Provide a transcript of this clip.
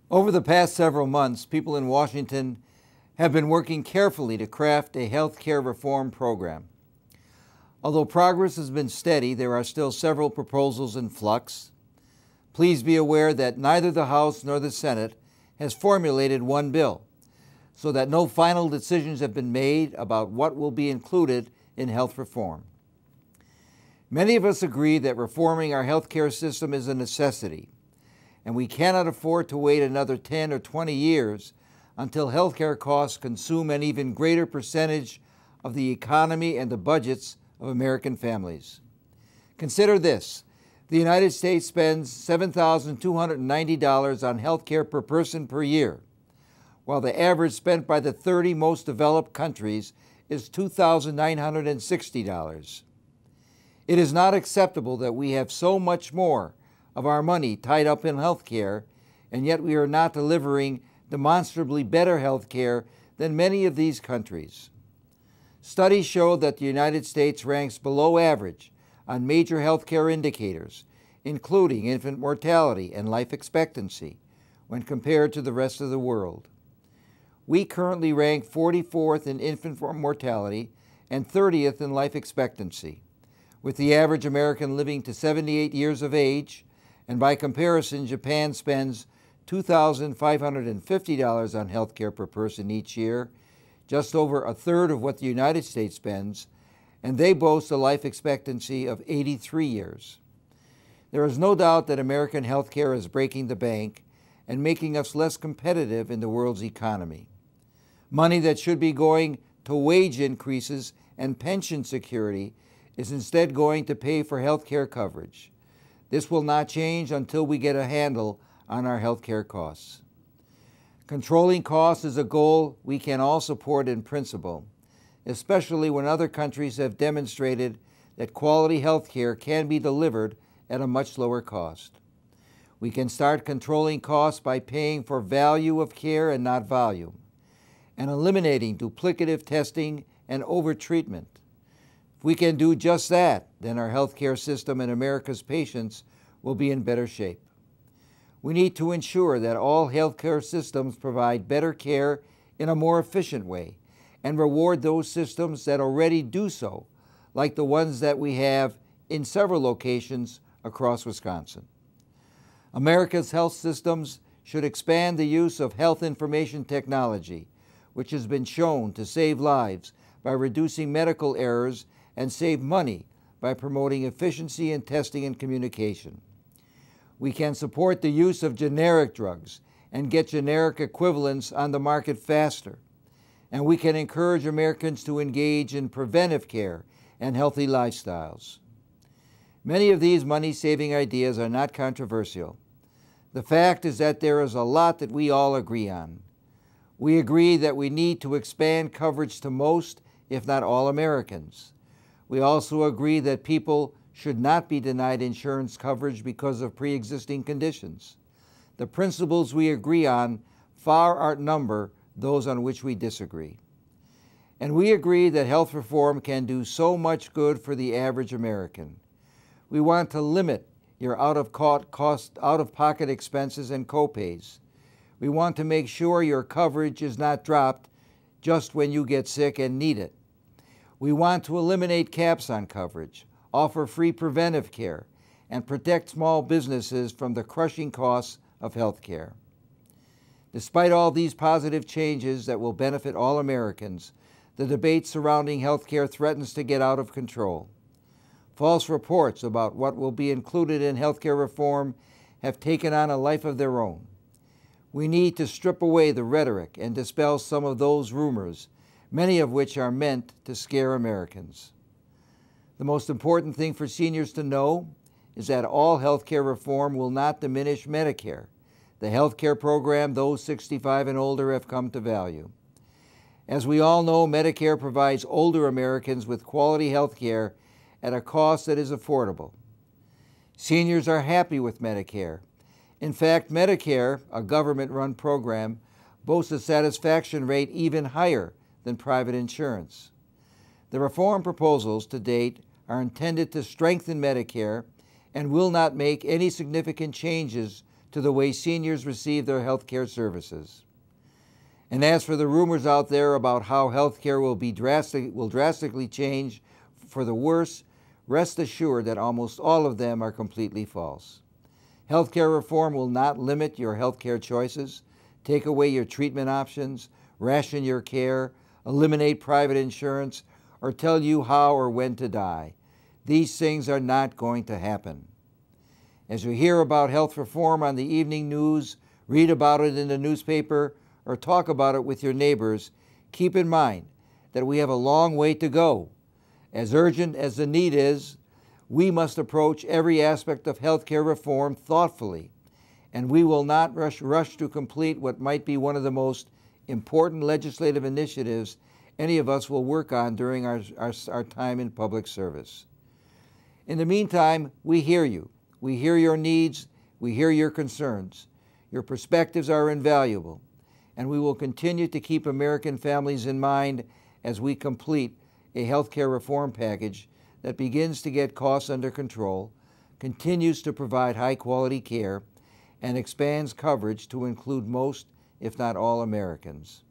Over the past several months, people in Washington have been working carefully to craft a health care reform program. Although progress has been steady, there are still several proposals in flux. Please be aware that neither the House nor the Senate has formulated one bill, so that no final decisions have been made about what will be included in health reform. Many of us agree that reforming our health care system is a necessity, and we cannot afford to wait another 10 or 20 years until health care costs consume an even greater percentage of the economy and the budgets of American families. Consider this: the United States spends $7,290 on health care per person per year, while the average spent by the 30 most developed countries is $2,960. It is not acceptable that we have so much more of our money tied up in health care, and yet we are not delivering demonstrably better health care than many of these countries. Studies show that the United States ranks below average on major health care indicators, including infant mortality and life expectancy, when compared to the rest of the world. We currently rank 44th in infant mortality and 30th in life expectancy, with the average American living to 78 years of age, and by comparison, Japan spends $2,550 on health care per person each year, just over a third of what the United States spends, and they boast a life expectancy of 83 years. There is no doubt that American health care is breaking the bank and making us less competitive in the world's economy. Money that should be going to wage increases and pension security is instead going to pay for health care coverage. This will not change until we get a handle on our health care costs. Controlling costs is a goal we can all support in principle, especially when other countries have demonstrated that quality health care can be delivered at a much lower cost. We can start controlling costs by paying for value of care and not volume, and eliminating duplicative testing and overtreatment. If we can do just that, then our health care system and America's patients will be in better shape. We need to ensure that all health care systems provide better care in a more efficient way and reward those systems that already do so, like the ones that we have in several locations across Wisconsin. America's health systems should expand the use of health information technology, which has been shown to save lives by reducing medical errors and save money by promoting efficiency in testing and communication. We can support the use of generic drugs and get generic equivalents on the market faster. And we can encourage Americans to engage in preventive care and healthy lifestyles. Many of these money-saving ideas are not controversial. The fact is that there is a lot that we all agree on. We agree that we need to expand coverage to most, if not all, Americans. We also agree that people should not be denied insurance coverage because of pre-existing conditions. The principles we agree on far outnumber those on which we disagree. And we agree that health reform can do so much good for the average American. We want to limit your out-of-pocket expenses and copays. We want to make sure your coverage is not dropped just when you get sick and need it. We want to eliminate caps on coverage, offer free preventive care, and protect small businesses from the crushing costs of health care. Despite all these positive changes that will benefit all Americans, the debate surrounding health care threatens to get out of control. False reports about what will be included in health care reform have taken on a life of their own. We need to strip away the rhetoric and dispel some of those rumors, many of which are meant to scare Americans. The most important thing for seniors to know is that all health care reform will not diminish Medicare, the health care program those 65 and older have come to value. As we all know, Medicare provides older Americans with quality health care at a cost that is affordable. Seniors are happy with Medicare. In fact, Medicare, a government-run program, boasts a satisfaction rate even higher than private insurance. The reform proposals to date are intended to strengthen Medicare and will not make any significant changes to the way seniors receive their health care services. And as for the rumors out there about how health care will drastically change for the worse, rest assured that almost all of them are completely false. Health care reform will not limit your health care choices, take away your treatment options, ration your care, eliminate private insurance, or tell you how or when to die. These things are not going to happen. As you hear about health reform on the evening news, read about it in the newspaper, or talk about it with your neighbors, keep in mind that we have a long way to go. As urgent as the need is, we must approach every aspect of health care reform thoughtfully, and we will not rush to complete what might be one of the most important legislative initiatives any of us will work on during our time in public service. In the meantime, we hear you. We hear your needs. We hear your concerns. Your perspectives are invaluable, and we will continue to keep American families in mind as we complete a health care reform package that begins to get costs under control, continues to provide high-quality care, and expands coverage to include most, if not all, Americans.